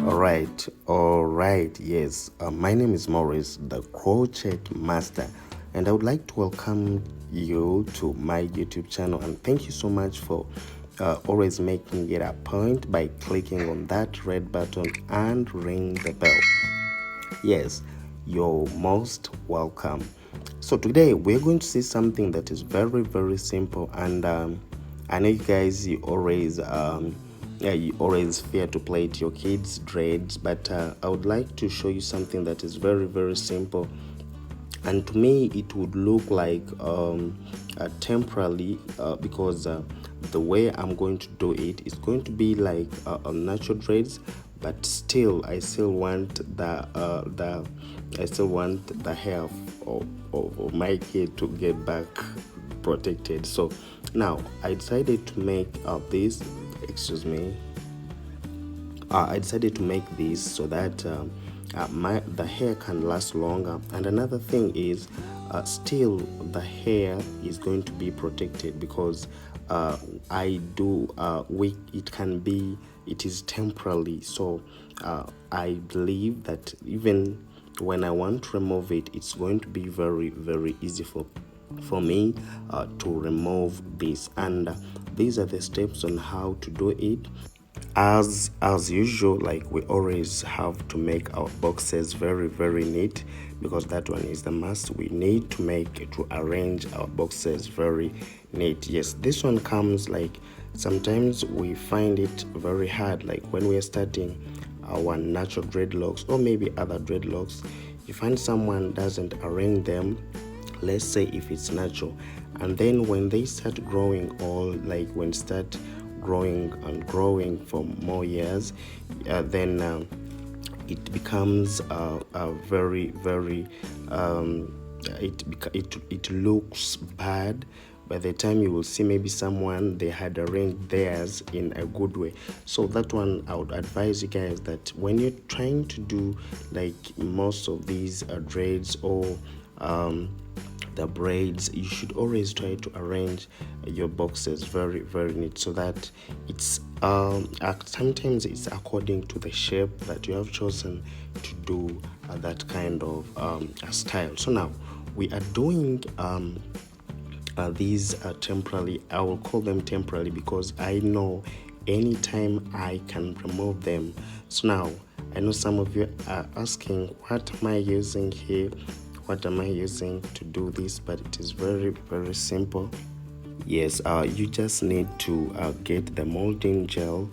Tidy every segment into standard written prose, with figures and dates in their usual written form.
All right, yes. My name is Maurice, the crochet master, and I would like to welcome you to my YouTube channel. And thank you so much for always making it a point by clicking on that red button and ring the bell. Yes, you're most welcome. So today we're going to see something that is very, very simple, and I know you guys you always fear to play it your kids' dreads, but I would like to show you something that is very, very simple. And to me, it would look like temporarily because the way I'm going to do it is going to be like natural dreads, but still, I still want the hair of my kid to get back protected. So now I decided to make this. Excuse me. I decided to make this so that the hair can last longer. And another thing is, still the hair is going to be protected because it is temporarily. So I believe that even when I want to remove it, it's going to be very, very easy for me to remove this. And these are the steps on how to do it. As usual, like we always have to make our boxes very, very neat, because that one is the must. We need to arrange our boxes very neat. Yes, this one comes like sometimes we find it very hard, like when we're starting our natural dreadlocks or maybe other dreadlocks. You find someone doesn't arrange them, let's say if it's natural, and then when they start growing, or like when start growing and growing for more years, then it becomes very, very it looks bad. By the time you will see, maybe someone they had arranged theirs in a good way. So that one, I would advise you guys that when you're trying to do like most of these dreads or the braids, you should always try to arrange your boxes very, very neat, so that it's sometimes it's according to the shape that you have chosen to do that kind of style. So now we are doing these temporarily. I will call them temporarily because I know anytime I can remove them. So now I know some of you are asking, what am I using here? What am I using to do this? But it is very, very simple. Yes, you just need to get the molding gel.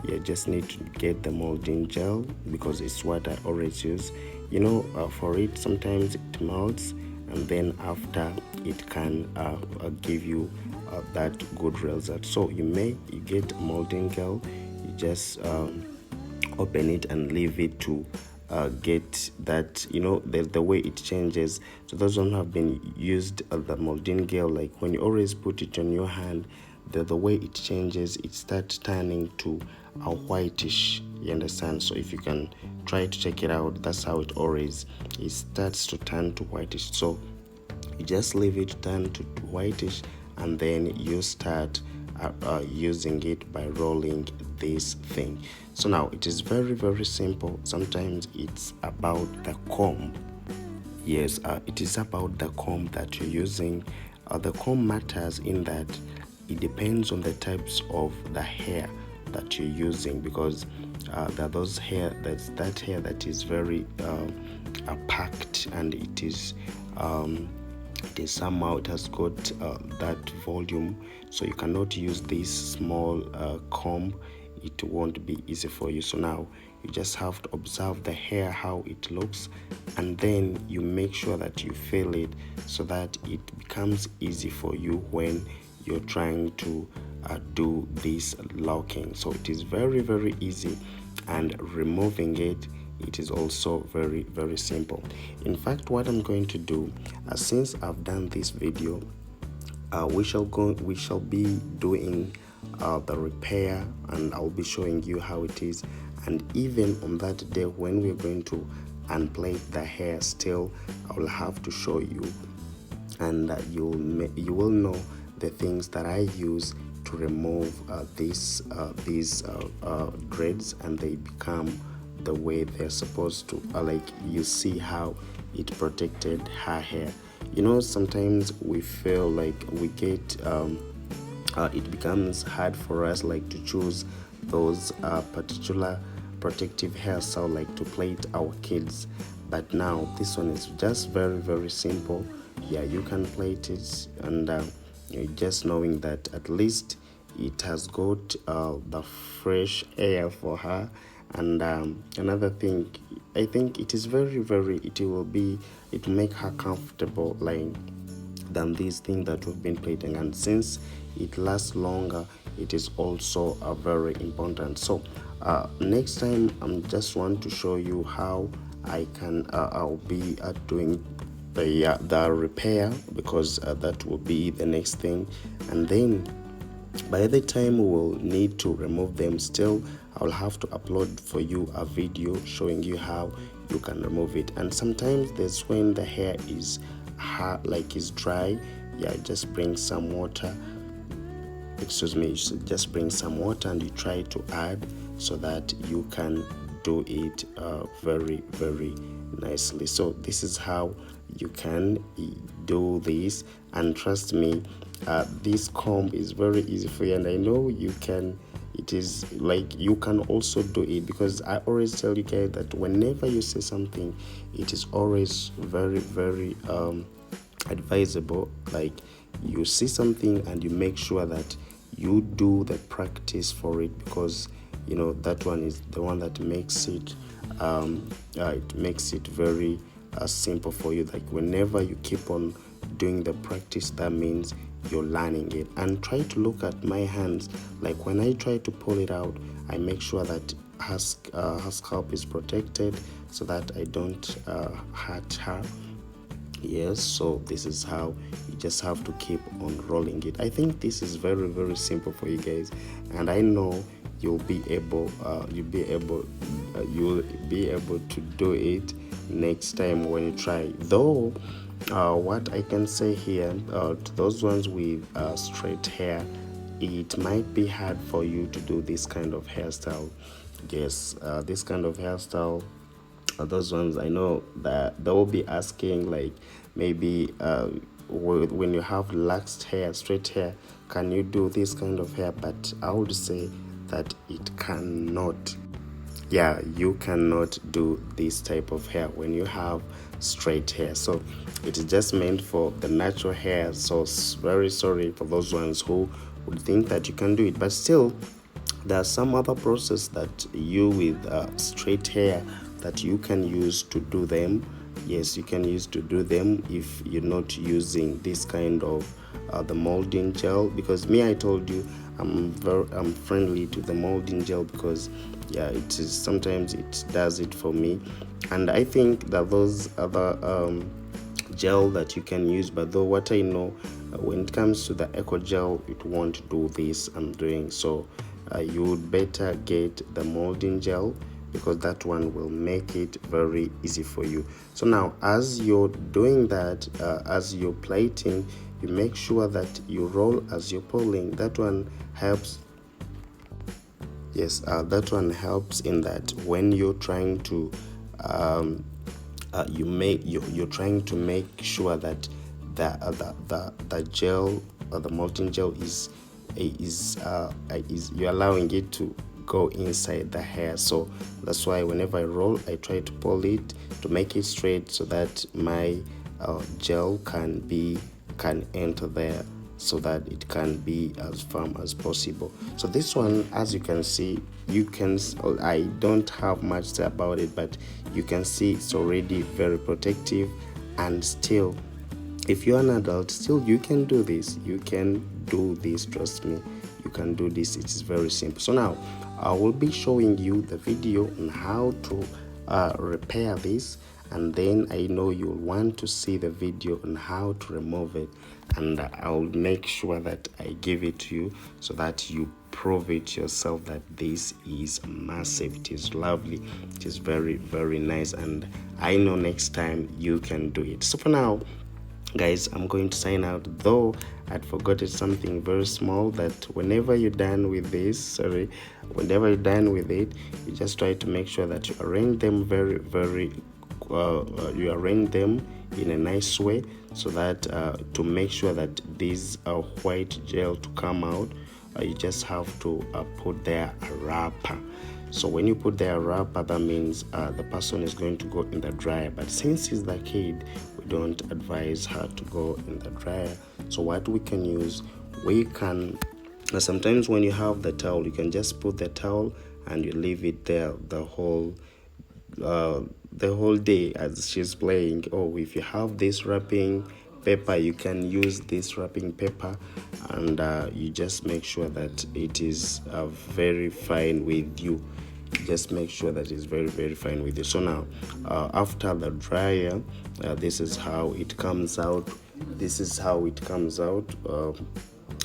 You just need to get the molding gel because it's what I always use. For it, sometimes it melts, and then after it can give you that good result. So you get molding gel. You just open it and leave it to get that, the way it changes. So those who have been used the molding gel, like when you always put it on your hand, the way it changes, it starts turning to a whitish, you understand? So if you can try to check it out, that's how it starts to turn to whitish. So you just leave it turn to whitish, and then you start using it by rolling this thing. So now it is very, very simple. Sometimes it's about the comb. Yes, it is about the comb that you're using. The comb matters in that it depends on the types of the hair that you're using, because there are those hair that is very packed, and it is somehow, it has got that volume, so you cannot use this small comb. It won't be easy for you. So now you just have to observe the hair, how it looks, and then you make sure that you fill it so that it becomes easy for you when you're trying to do this locking. So it is very, very easy, and removing it is also very, very simple. In fact, what I'm going to do, since I've done this video, we shall be doing the repair, and I'll be showing you how it is. And even on that day when we're going to unplait the hair, still I will have to show you, and you will know the things that I use to remove these dreads, and they become the way they're supposed to. Like you see how it protected her hair. Sometimes we feel like we get it becomes hard for us like to choose those particular protective hairstyle like to plait our kids. But now this one is just very very simple. Yeah, you can plait it, and just knowing that at least it has got the fresh air for her. And another thing, I think it is very very, it will make her comfortable like than this thing that we've been plating. And since it lasts longer, it is also very important. So next time I'm just want to show you how I'll be doing the repair, because that will be the next thing. And then by the time we will need to remove them, still I'll have to upload for you a video showing you how you can remove it. And sometimes there's when the hair is hard, like is dry. Yeah, just bring some water, just bring some water and you try to add so that you can do it very very nicely. So this is how you can do this, and trust me, this comb is very easy for you, and I know you can. It is like you can also do it, because I always tell you guys that whenever you say something, it is always very very advisable. Like you see something and you make sure that you do the practice for it, because that one is the one that makes it very simple for you. Like whenever you keep on doing the practice, that means you're learning it. And try to look at my hands. Like when I try to pull it out, I make sure that her scalp is protected so that I don't hurt her. Yes, so this is how you just have to keep on rolling it. I think this is very very simple for you guys, and I know you'll be able to do it next time when you try. Though what I can say here, to those ones with straight hair, it might be hard for you to do this kind of hairstyle. Yes, this kind of hairstyle, those ones I know that they will be asking, like maybe when you have laxed hair, straight hair, can you do this kind of hair? But I would say that it cannot. Yeah, you cannot do this type of hair when you have straight hair. So it is just meant for the natural hair. So very sorry for those ones who would think that you can do it, but still there's some other process that you with straight hair that you can use to do them. Yes, you can use to do them if you're not using this kind of the molding gel, because me, I told you I'm friendly to the molding gel, because yeah, it is sometimes it does it for me. And I think that those other gel that you can use, but though what I know, when it comes to the eco gel, it won't do this I'm doing. So you would better get the molding gel, because that one will make it very easy for you. So now as you're doing that, as you're plating, you make sure that you roll as you're pulling. That one helps. Yes, that one helps in that when you're trying to you're trying to make sure that the gel or the molten gel is you're allowing it to go inside the hair. So that's why whenever I roll, I try to pull it to make it straight, so that my gel can enter there, so that it can be as firm as possible. So this one, as you can see, I don't have much to say about it, but you can see it's already very protective. And still, if you're an adult, still you can do this. You can do this, trust me, you can do this. It is very simple. So now I will be showing you the video on how to repair this, and then I know you'll want to see the video on how to remove it, and I'll make sure that I give it to you so that you prove it yourself that this is massive, it is lovely, it is very very nice, and I know next time you can do it. So for now, guys, I'm going to sign out, though I'd forgotten something very small, that whenever you're done with this, whenever you're done with it, you just try to make sure that you arrange them very you arrange them in a nice way, so that to make sure that these white gel to come out, you just have to put there a wrapper. So when you put there a wrapper, that means the person is going to go in the dryer. But since he's the kid, we don't advise her to go in the dryer. So what we can use, we can sometimes when you have the towel, you can just put the towel and you leave it there the whole day as she's playing. Or if you have this wrapping paper, you can use this wrapping paper, and you just make sure that it is very fine with you. Just make sure that it's very fine with you. So now after the dryer, this is how it comes out.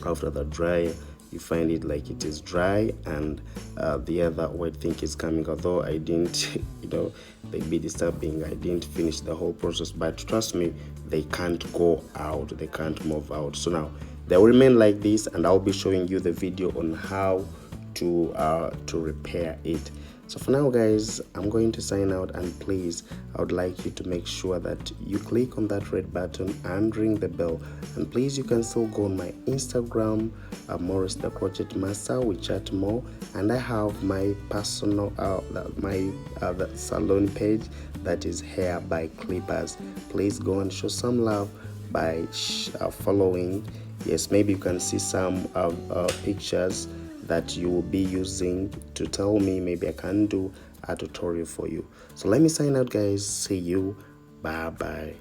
After the dryer, you find it like it is dry, and the other white thing is coming. Although I didn't they be disturbing, I didn't finish the whole process, but trust me, they can't go out, they can't move out. So now they will remain like this, and I'll be showing you the video on how to repair it. So for now, guys, I'm going to sign out, and please, I would like you to make sure that you click on that red button and ring the bell. And please, you can still go on my Instagram, Morris the Crochet Master. We chat more, and I have my personal the salon page, that is Hair by Clippers. Please go and show some love by following. Yes, maybe you can see some pictures that you will be using to tell me, maybe I can do a tutorial for you. So let me sign out, guys. See you. Bye bye.